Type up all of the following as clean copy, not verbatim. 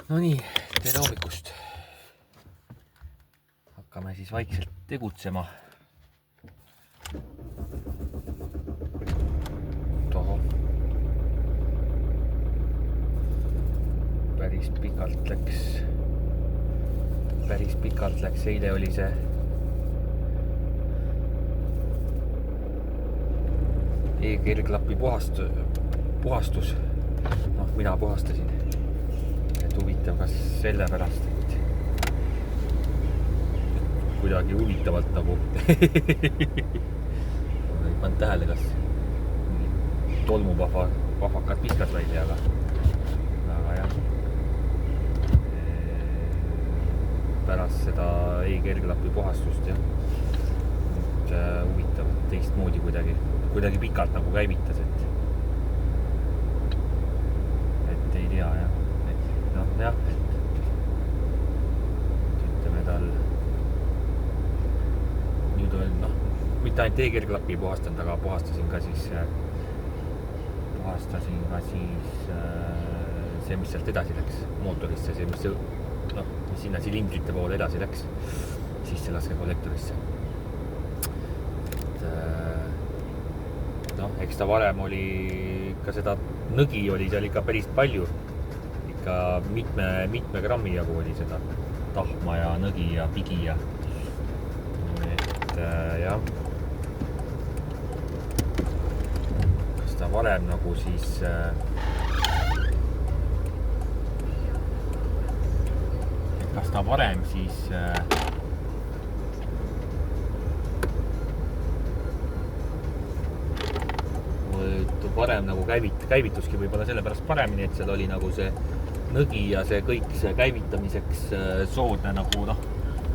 No nii, tere hommikust. Hakkame siis vaikselt tegutsema. Toho. Päris pikalt läks. Eile oli see e-kerglapi puhastus. Noh, mina puhastasin. Et huvitav, kas sellepärast, et kuidagi huvitavalt nagu ei pannud tähele, kas tolmupahvakad piskas välja, aga jah. Pärast seda e-kerglapi puhastust ja huvitav teistmoodi kuidagi pikalt nagu käivitas, et ei tea jah. Jah, et ütleme tal nüüd on, mitte ainult e-kerglapi puhastanud, aga puhastasin ka siis see, mis sealt edasi läks mootorisse, see, mis sinna silindrite poole edasi läks sisse laskekollektorisse. Eks ta varem oli ka seda nõgi oli seal ikka päris palju. Mitme grammi jagu oli seda tahma ja nõgi ja pigi ja et jah. Kas ta varem nagu siis varem nagu käivituski võib-olla sellepärast paremini, et seal oli nagu see nõgi ja see kõik see käivitamiseks soodne nagu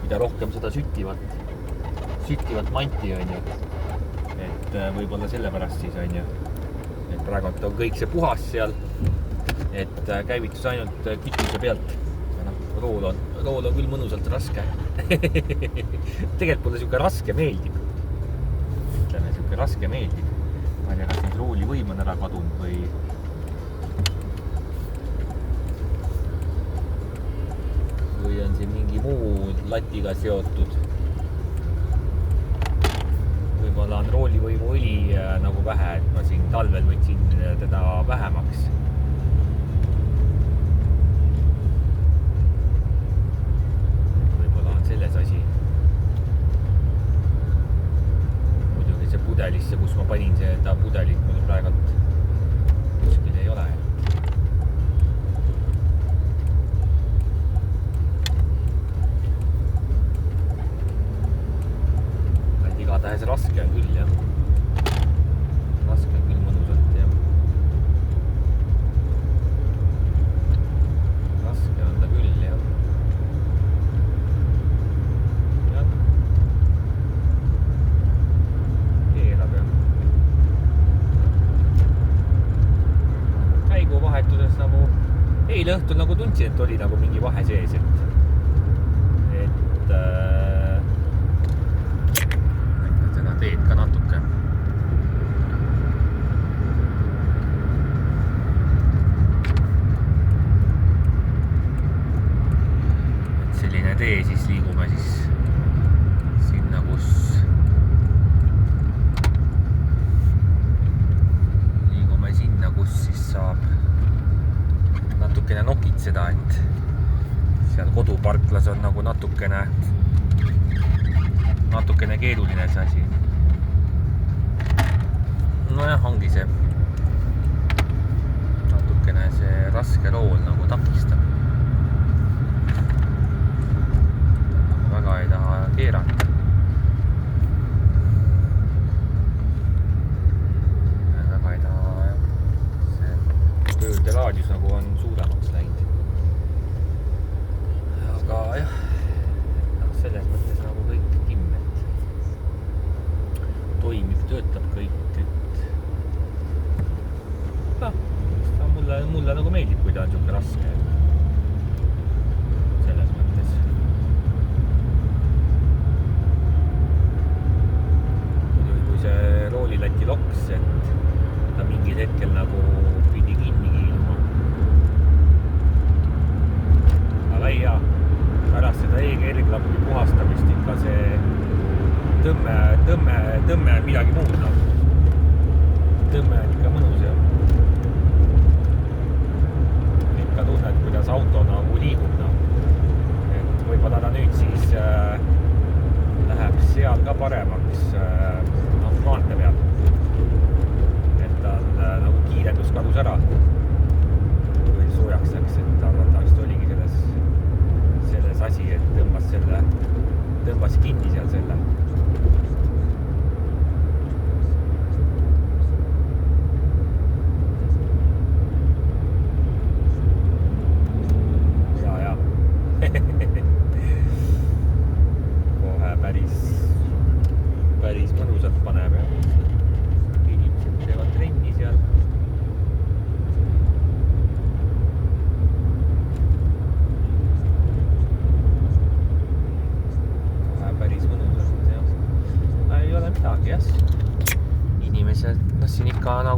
mida rohkem seda süttivat manti on ju. Et võib-olla sellepärast siis on ju, et praegu on kõik see puhas seal, et käivitus ainult kütuse pealt. Rool on küll mõnusalt raske. Tegelikult mulle siuke raske meeldib. Ütleme, siuke raske meeldib. Ma ei tea, kas nüüd rooli võim on ära kadunud või on siin mingi muu latiga seotud. Võib-olla on roolivõimu õli nagu vähe, et ma siin talvel võtsin teda vähemaks. Võib-olla on selles asi. Muidugi see pudelisse, kus ma panin seda pudelit, mul praegult kuskil ei ole. Igatahes raske on küll, jah. Raske on küll mõnusalt, jah. Raske on ta küll, jah. Jah. Keerab, jah. Käiguvahetuses nagu eile õhtul nagu tundsin, et oli nagu mingi vahe sees, et teed ka natuke. Et selline tee, siis liigume siis sinna, kus siis saab natukene nokitseda, et seal koduparklas on nagu natukene keeruline see asi. Nojah, ongi see natukene see raske rool nagu takistab. Väga ei taha keerata. Väga ei taha, jah. See pöörderaadius nagu on suuremaks läinud. Aga jah, selles mõttes nagu kõik timm, et toimib, töötab kõik, et mulle nagu meeldib, kui ta on siuke raske. Selles mõttes. Muidugi, kui see roolilati loks, et ta mingil hetkel nagu pidi kinni kiiluma.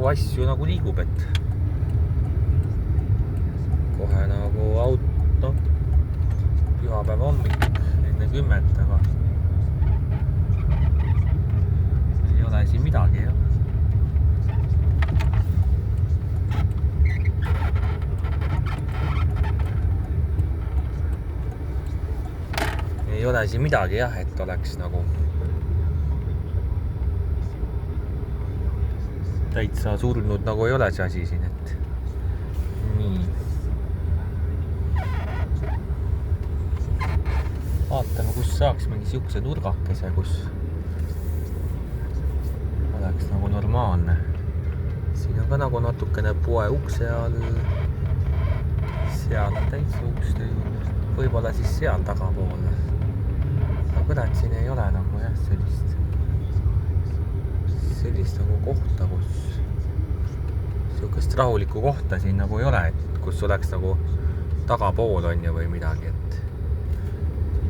asju nagu liigub, et kohe nagu auto, pühapäeva hommik enne 10, aga ei ole siin midagi, jah. Ei ole siin midagi, jah, et oleks nagu täitsa surnud, nagu ei ole see asi siin, et nii. Vaatame, kus saaks mingi siukse nurgakese, kus oleks nagu normaalne. Siin on ka nagu natukene poe ukse all. Seal on täitsa uks teinud. Võib-olla siis seal tagapoole. Aga kurat, siin ei ole nagu jah sellist nagu kohta, kus siukest rahulikku kohta siin nagu ei ole, et kus oleks nagu tagapool on ju või midagi, et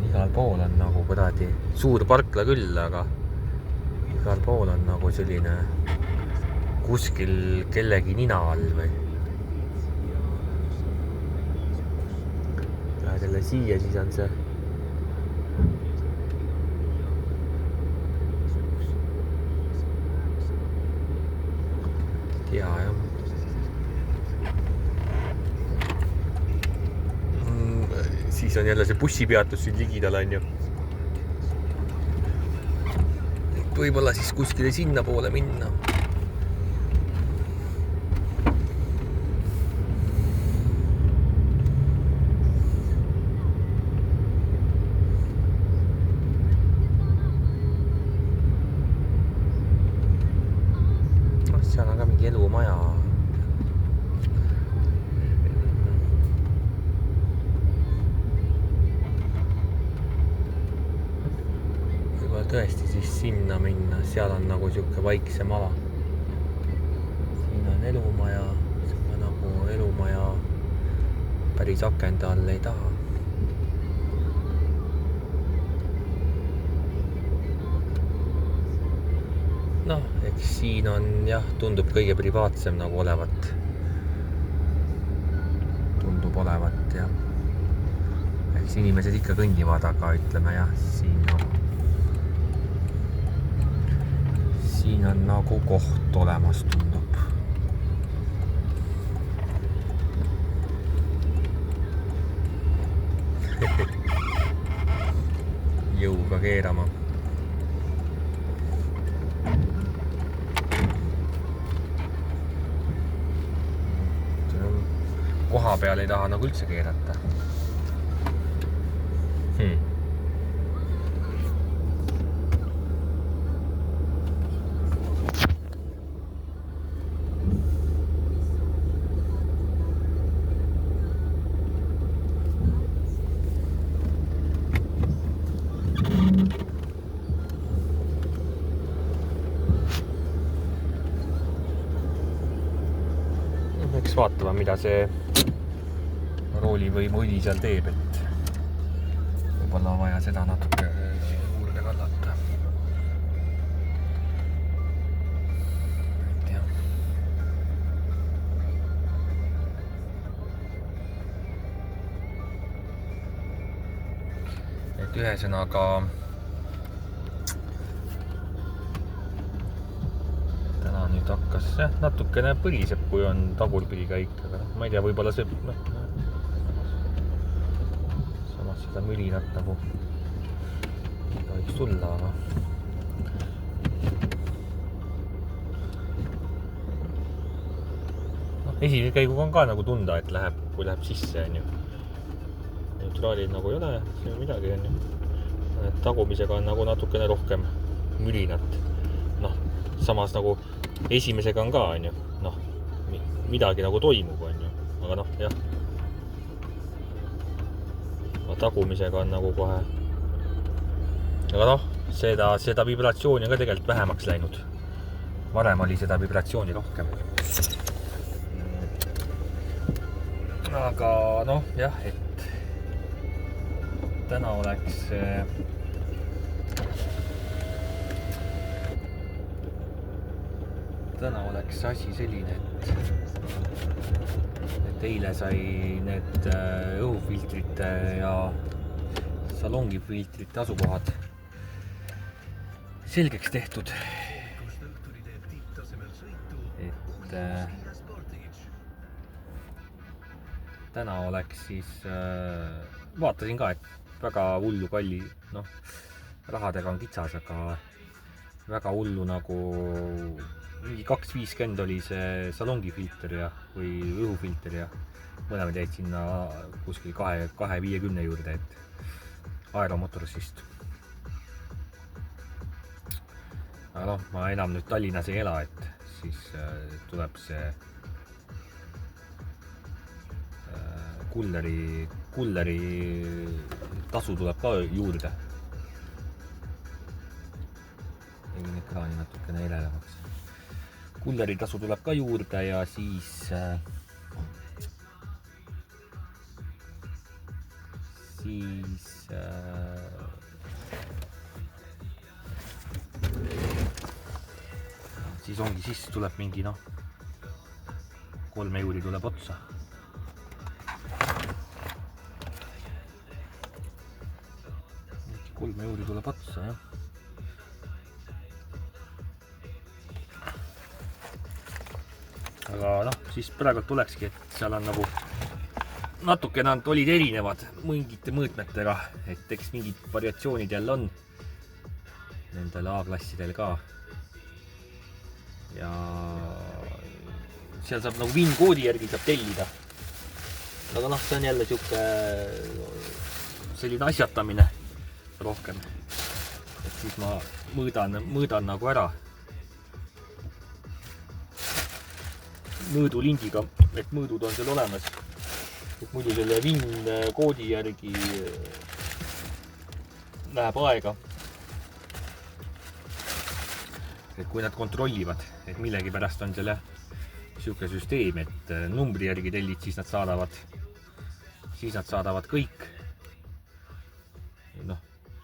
igal pool on nagu kuradi suur parkla küll, aga igal pool on nagu selline kuskil kellegi nina all või. Lähed jälle siia, siis on see jah. Siis on jälle see bussipeatus siin ligidal on ju. Võib-olla siis kuskile sinna poole minna. Seal on ka mingi elumaja. Võib-olla tõesti siis sinna minna, seal on nagu siuke vaiksem ala. Siin on elumaja, ma nagu elumaja päris akende all ei taha. Noh, eks siin on jah, tundub kõige privaatsem nagu olevat. Tundub olevat jah. Eks inimesed ikka kõndivad, aga ütleme jah, siin on nagu koht olemas, tundub. Jõuga keerama. Koha peal ei taha nagu üldse keerata. Eks vaatama, mida see roolivõimu õli seal teeb, et võib-olla on vaja seda natuke juurde kallata. Et ühesõnaga täna nüüd hakkas natukene põliseb, kui on tagurpidi käik, aga ma ei tea, võib-olla see seda mülinat nagu ei tohiks tulla, aga esimese käiguga on ka nagu tunda, et kui läheb sisse, on ju. Neutraalid nagu ei ole, see on midagi, on ju. Tagumisega on nagu natukene rohkem mülinat. Noh, samas nagu esimesega on ka, on ju. Noh, midagi nagu toimub, on ju. Aga noh, jah. Tagumisega on nagu kohe. Aga noh, seda vibratsiooni on ka tegelikult vähemaks läinud. Varem oli seda vibratsiooni rohkem. Aga noh, jah, et täna oleks täna oleks asi selline, et eile sai need õhufiltrite ja salongifiltrite asukohad selgeks tehtud. Et täna oleks siis, vaatasin ka, et väga hullu kalli, rahadega on kitsas, aga väga hullu nagu mingi 250 oli see salongifilter või õhufilter ja mõlemad jäid sinna kuskil 250 juurde, et Aeromotorsist. Aga ma enam nüüd Tallinnas ei ela, et siis tuleb see kulleri tasu tuleb ka juurde. Tegin ekraani natukene elevamaks. Kulleri tasu tuleb ka juurde ja siis ongi, siis tuleb mingi 3 euri tuleb otsa. Mingi 3 euri tuleb otsa, jah. Aga siis praegu tulekski, et seal on nagu natuke nad olid erinevad mingite mõõtmetega, et eks mingid variatsioonid jälle on nendel A-klassidel ka. Ja seal saab nagu VIN-koodi järgi saab tellida. Aga see on jälle selline asjatamine rohkem. Et siis ma mõõdan nagu ära mõõdulindiga, et mõõdud on seal olemas. Et muidu selle VIN-koodi järgi läheb aega. Et kui nad kontrollivad, et millegi pärast on selle siuke süsteem, et numbri järgi tellid, siis nad saadavad kõik.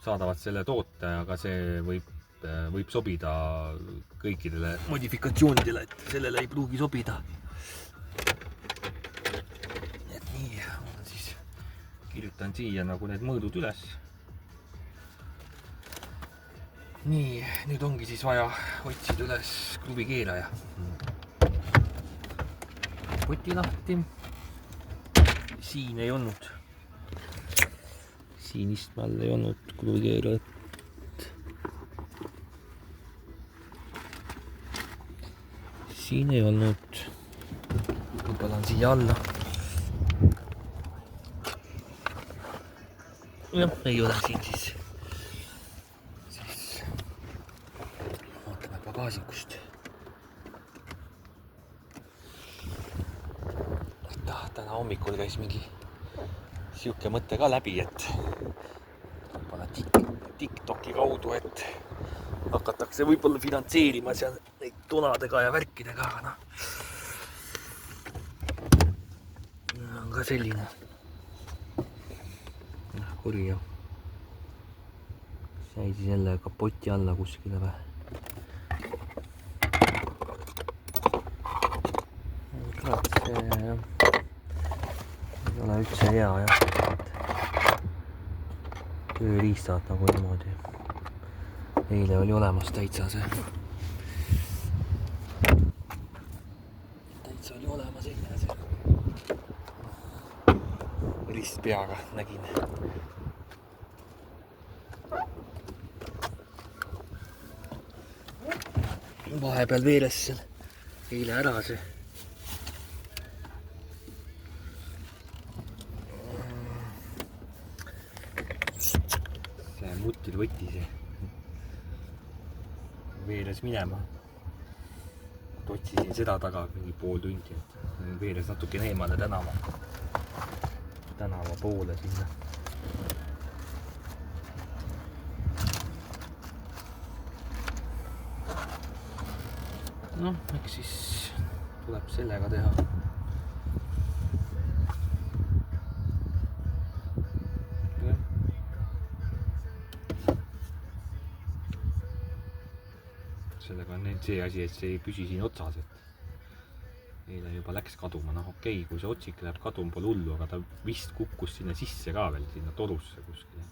Saadavad selle toote, aga see võib sobida kõikidele modifikatsioonidele, et sellele ei pruugi sobida. Et nii, ma siis kirjutan siia nagu need mõõdud üles. Nii, nüüd ongi siis vaja otsida üles kruvikeeraja. Poti lahti. Siin ei olnud. Siin istme all ei olnud kruvikeerajat. Siin ei olnud. Võib-olla on siia alla. Jah, ei ole siin siis. Pagaasikust. Täna hommikul käis mingi siuke mõte ka läbi, et võib-olla TikToki kaudu, et hakatakse võib-olla finantseerima seal neid tonadega ja värkidega, aga on ka selline kurja. Sai siis jälle kapoti alla kuskile või? See ei ole üldse hea, jah. Tööriistad nagu niimoodi. Eile oli olemas täitsa see. Täitsa oli olemas eile see. Ristpeaga nägin. Vahepeal veeres seal eile ära see. Mutil võtti see veeres minema. Otsisin seda taga mingi pool tundi, et veeres natuke eemale tänava poole sinna. Eks siis tuleb sellega teha. sellega on see asi, et see ei püsi siin otsas, et eile juba läks kaduma, noh okei, kui see otsik läheb kaduma, pole hullu, aga ta vist kukkus sinna sisse ka veel, sinna torusse kuskile.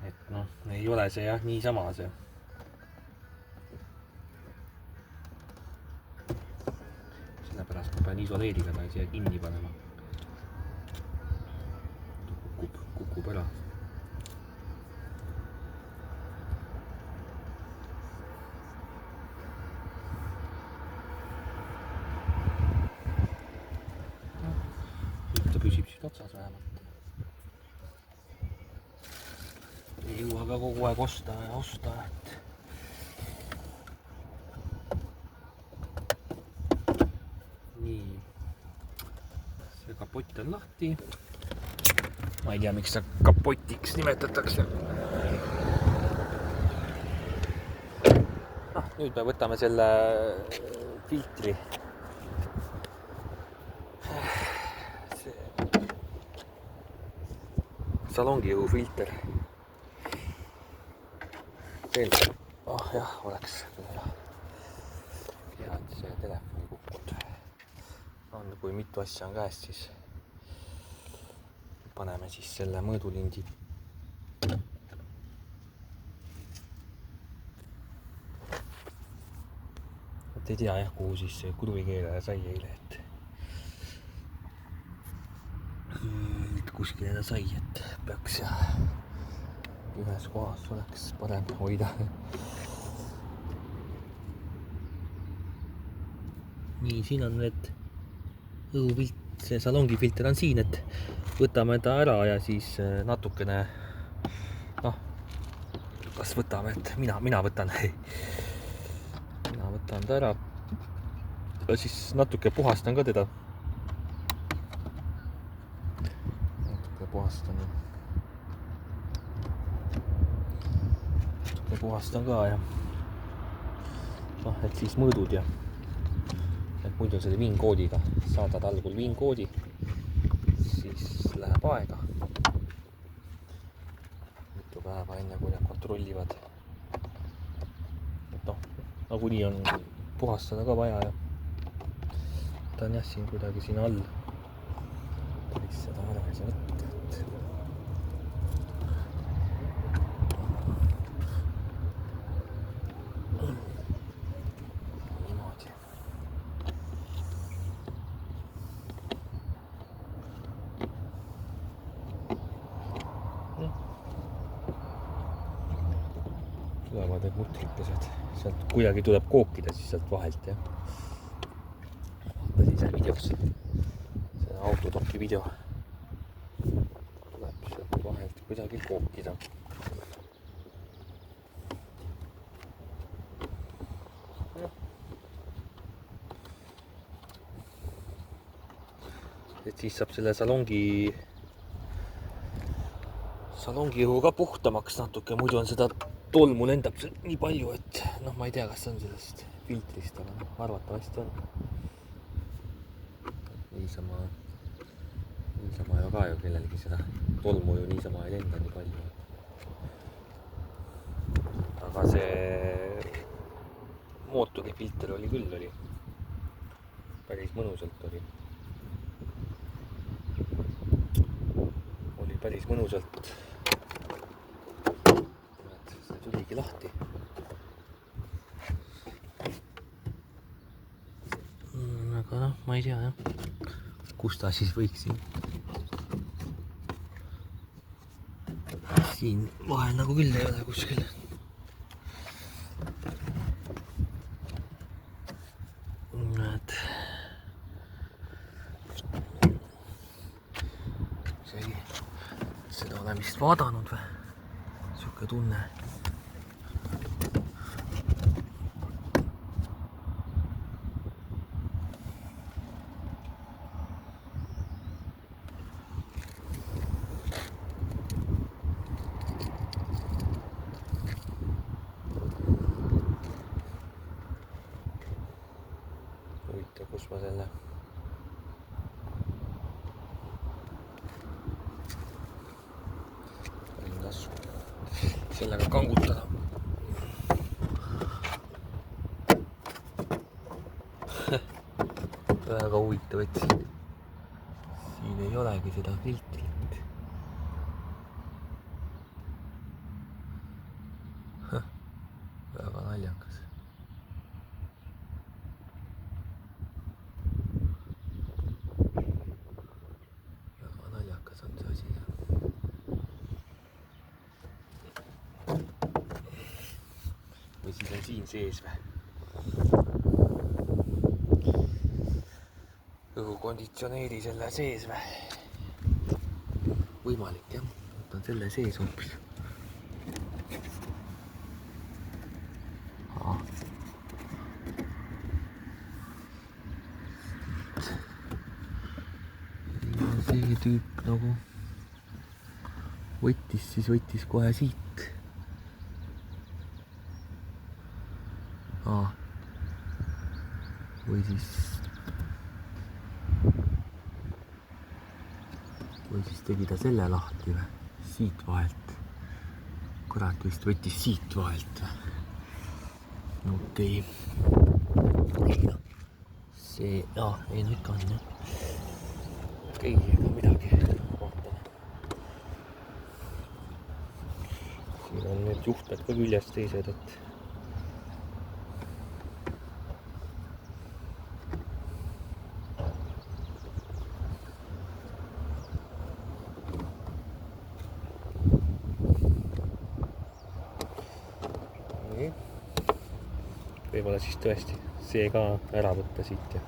et noh, ei ole see jah niisama see. Sellepärast ma pean isoleeriga ta siia kinni panema. Kukub ära. Ta püsib siit otsas vähemalt. Ei jõua ka kogu aeg osta, et nii, see kapott on lahti. Ma ei tea, miks ta kapotiks nimetatakse. Nüüd me võtame selle filtri. Salongi õhufilter. Jah, oleks hea, et see telefon ei kukkunud. Kui mitu asja on käest, siis paneme siis selle mõõdulindi. Et ei tea jah, kuhu siis see kuduvikeeraja sai eile, et kuskile ta sai, et peaks ja ühes kohas oleks parem hoida. Nii, siin on need õhupilt, see salongi filter on siin, et võtame ta ära ja siis natukene, kas võtame, et mina võtan ta ära ja siis natuke puhastan ka teda. Puhastan ka ja et siis mõõdud ja et muidu selle VIN-koodiga saadad algul VIN-koodi, siis läheb aega mitu päeva enne, kui nad kontrollivad. Et nagunii on puhastada ka vaja ja ta on jah siin kuidagi siin all. Päris seda ära ei saa võtta. Tulevad need mutrikesed, sealt kuidagi tuleb kookida siis sealt vahelt ja vaatasin seal videos, see autodoki video, tuleb sealt vahelt kuidagi kookida. Et siis saab selle salongi õhu ka puhtamaks natuke, muidu on seda tolmu lendab nii palju, et ma ei tea, kas on sellest filtrist, aga arvatavasti on. Niisama ju ka ju kellelgi seda tolmu ju niisama ei lenda nii palju. Aga see mootori filter oli küll, päris mõnusalt oli päris mõnusalt. See tuligi lahti. Aga ma ei tea jah, kus ta siis võiks siin vahel nagu küll ei ole kuskil. Seda olen vist vaadanud või? Siuke tunne. Huvitav, kus ma selle sellega kangutada. huvitav, et siin ei olegi seda filtrit. Väga naljakas. Väga naljakas on see asi. Või siis on siin sees või? Õhukonditsioneeri selle sees või? Võimalik jah, ta on selle sees hoopis. See tüüp nagu võttis kohe siit. Või siis tegi ta selle lahti või? Siit vahelt. Kurat vist võttis siit vahelt või? Okei. Ei no. See, ei no ikka on jah. Okei, ega midagi. Vaatame. Siin on need juhtmed ka küljest teised, et võib-olla siis tõesti see ka ära võtta siit ja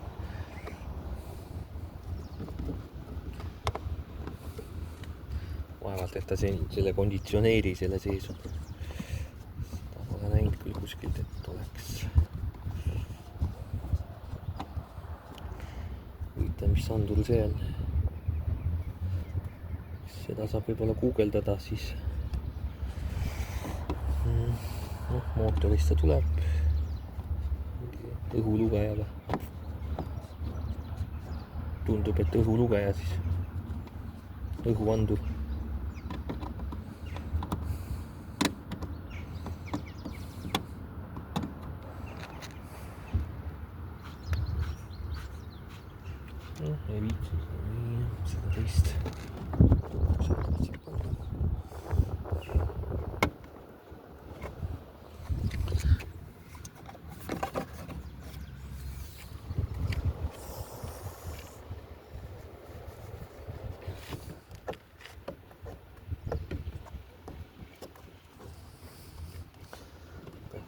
vaevalt, et ta selle konditsioneeri selle sees on. Seda pole näinud küll kuskilt, et oleks. Huvitav, mis andur see on. Seda saab võib-olla guugeldada siis. Mootorist ta tuleb. Õhulugeja või? Tundub, et õhulugeja siis. Õhuandur. Ei viitsi seda teist.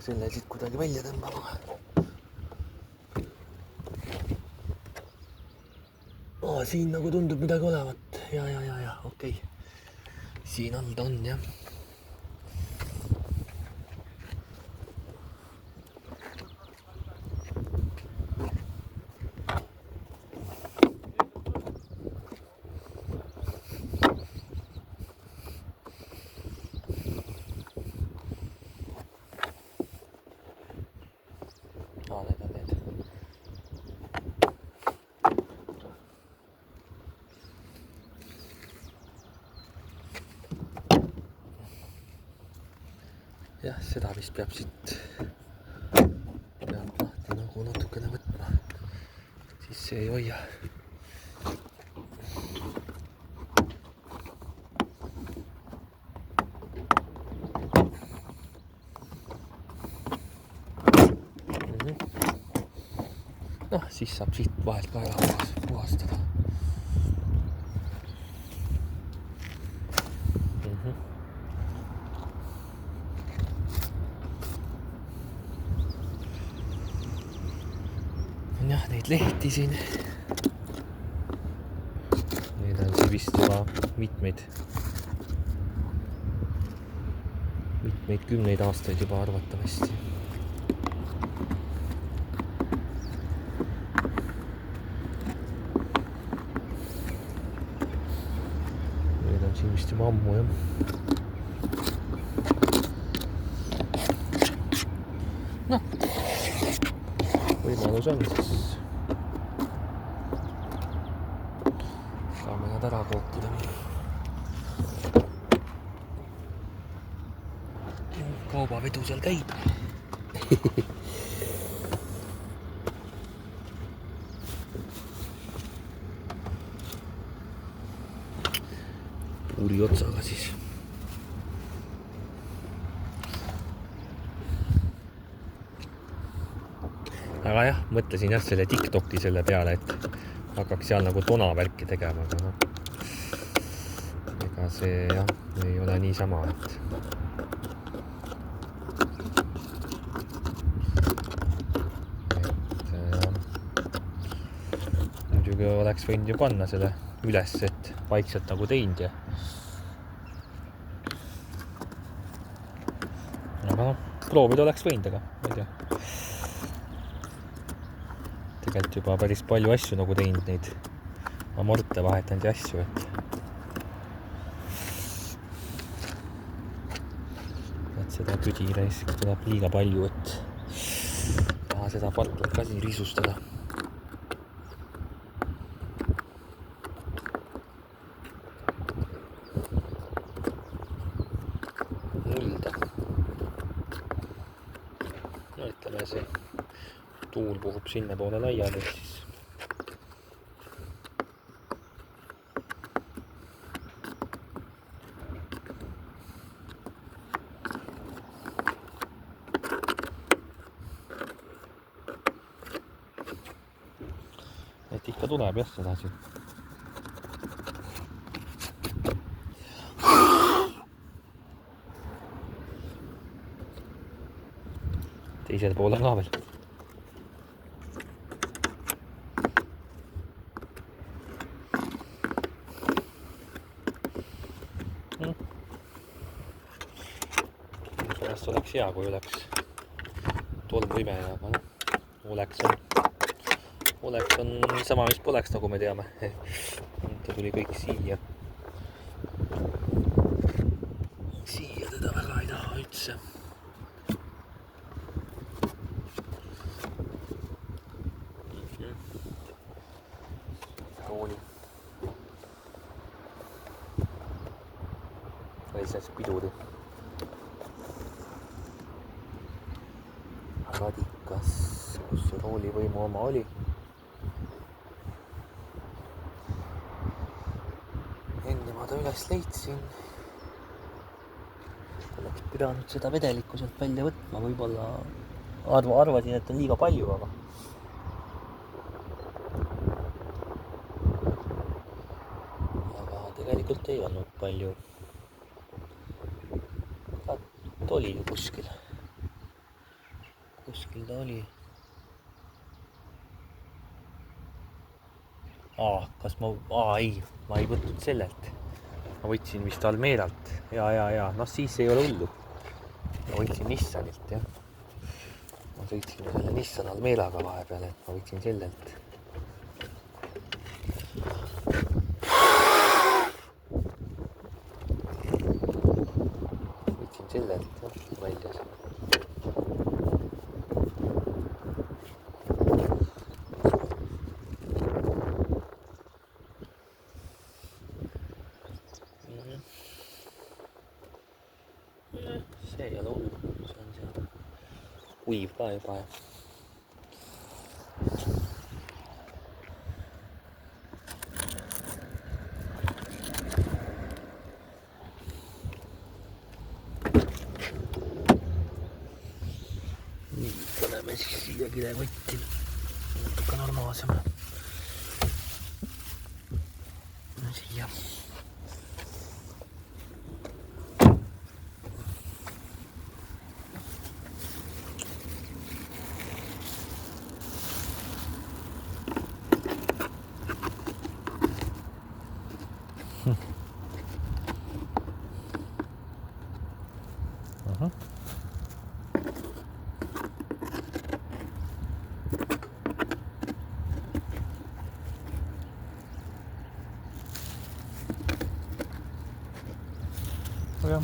Selle siit kuidagi välja tõmbama. Siin nagu tundub midagi olevat. Ja, okei. Siin all ta on, jah. Need on need. Jah, seda vist peab siit lahti nagu natukene võtma, siis see ei hoia. Siis saab siit vahelt ka ära puhastada. On jah, neid lehti siin. Need on siin vist juba mitmeid kümneid aastaid juba arvatavasti. Siin vist juba ammu, jah. Noh, võimalus on, siis saame nad ära kookida. Kaubavedu seal käib. puuri otsaga siis. Aga jah, mõtlesin jah selle TikToki selle peale, et hakkaks seal nagu tonavärki tegema, aga noh, ega see jah, ei ole niisama, et muidugi oleks võinud ju panna selle üles, et vaikselt nagu teinud ja aga noh, proovida oleks võinud, aga ma ei tea. Tegelikult juba päris palju asju nagu teinud, neid amorte vahetanud ja asju, et seda tüdireis tuleb liiga palju, et taha seda partlat ka siin risustada. Mulda. No ütleme see tuul puhub sinna poole laiali, siis et ikka tuleb jah seda siin. Teisel pool on ka veel. Sellest oleks hea, kui oleks tolmuimeja, aga noh, oleks on sama, mis poleks, nagu me teame. Ta tuli kõik siia. Siia teda väga ei taha üldse. Kooli. Või siis piduri. Radikas, kus roolivõimu oma oli. Enne ma ta üles leidsin. Oleks pidanud seda vedelikku sealt välja võtma, võib-olla arvasin, et on liiga palju, aga tegelikult ei olnud palju. Ta oli ju kuskil. Kuskil ta oli. Ei, ma ei võtnud sellelt. Ma võtsin vist Almeralt. Ja. No siis ei ole hullu. Ma võtsin Nissanilt, jah. Ma sõitsin selle Nissan Almeraga vahepeal, et ma võtsin sellelt. Võtsin sellelt, jah, väljas. See ei ole hullu, see on seal kuiv ka juba. Nii, paneme siis siia kilekotti natuke normaalsema. Siia. Okay. Ja.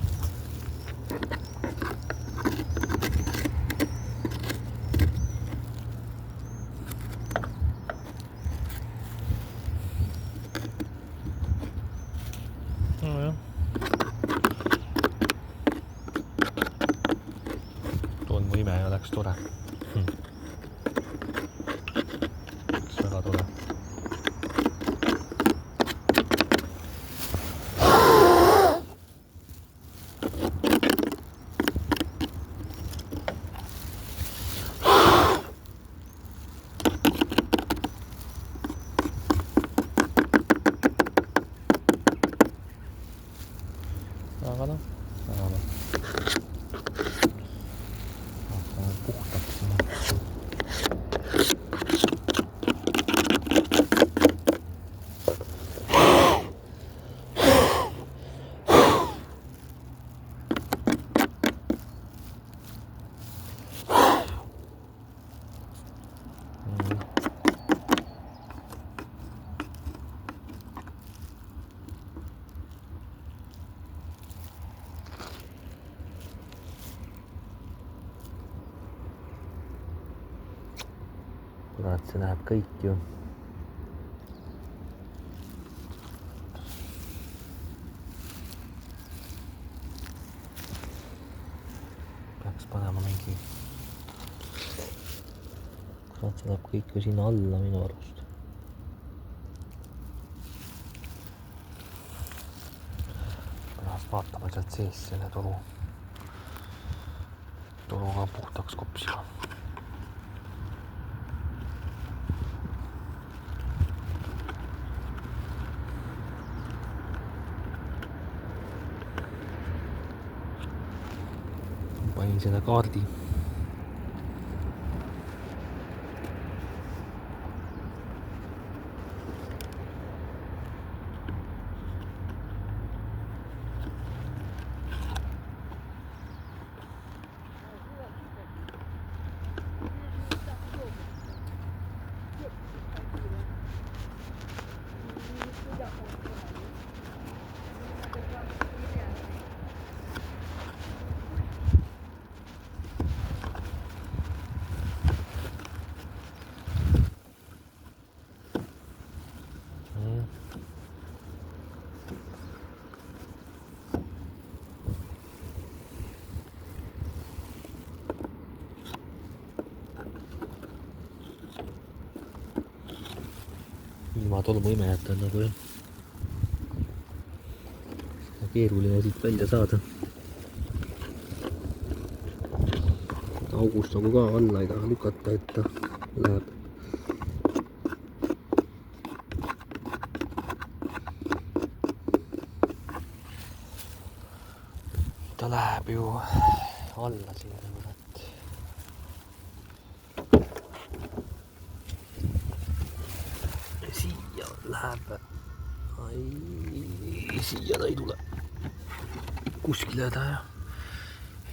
Tolmuimeja oleks tore. Oleks väga tore. kurat, see läheb kõik ju. Peaks panema mingi, kurat, see läheb kõik ju sinna alla minu arust. Pärast vaatame sealt sees selle toruga puhtaks kopsima. Panin selle kaardi. Ilma tolmuimejata on nagu jah keeruline siit välja saada. August nagu ka alla ei taha lükata, et ta läheb. Ta läheb ju alla sinna. Siia läheb. Siia ta ei tule. Kuskile ta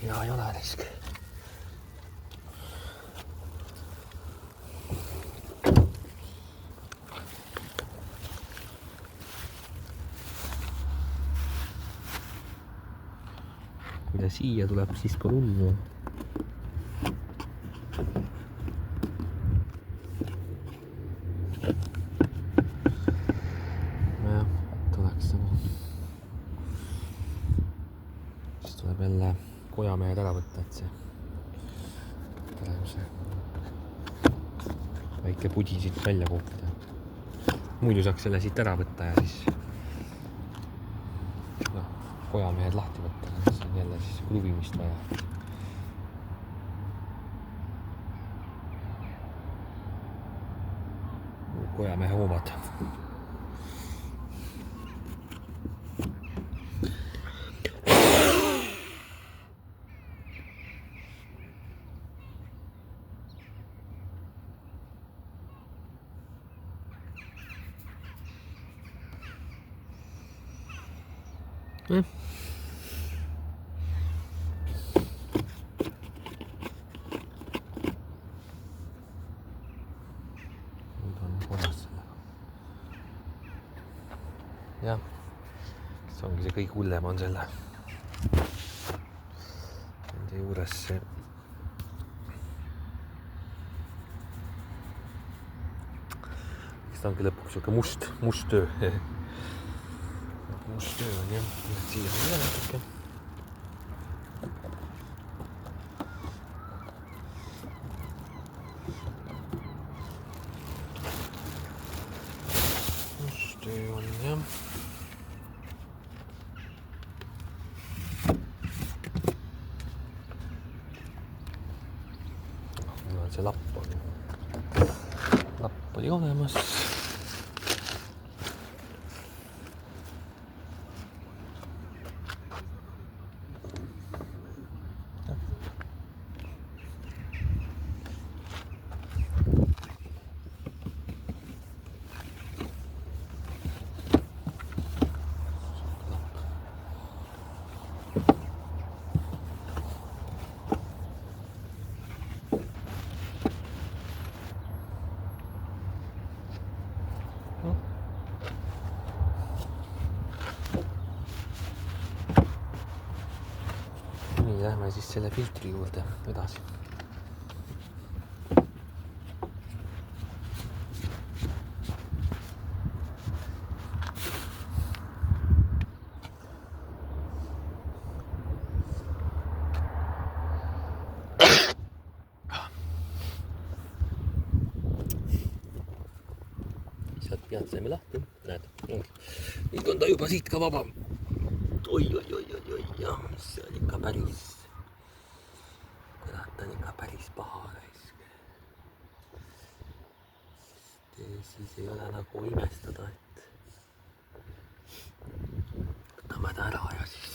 ja ei ole risk. Kui ta siia tuleb, siis pole hullu. Jälle kojamehed ära võtta, et see väike pudi siit välja koopida. Muidu saaks selle siit ära võtta ja siis kojamehed lahti võtta. See on jälle siis kruvimist vaja. Kojamehe omad. Nüüd on korras sellega. Jah, see ongi see kõik hullem on selle nende juures see ongi lõpuks siuke must töö. Must töö on jah, siia on üle natuke. Must töö on jah. Mul on see lapp oli olemas. Nii, lähme siis selle filtri juurde edasi. pead saime lahti, näed. nüüd on ta juba siit ka vabam. oi, jah, see on ikka päris, kurat, ta on ikka päris paha raisk. siis ei ole nagu imestada, et võtame ta ära ja siis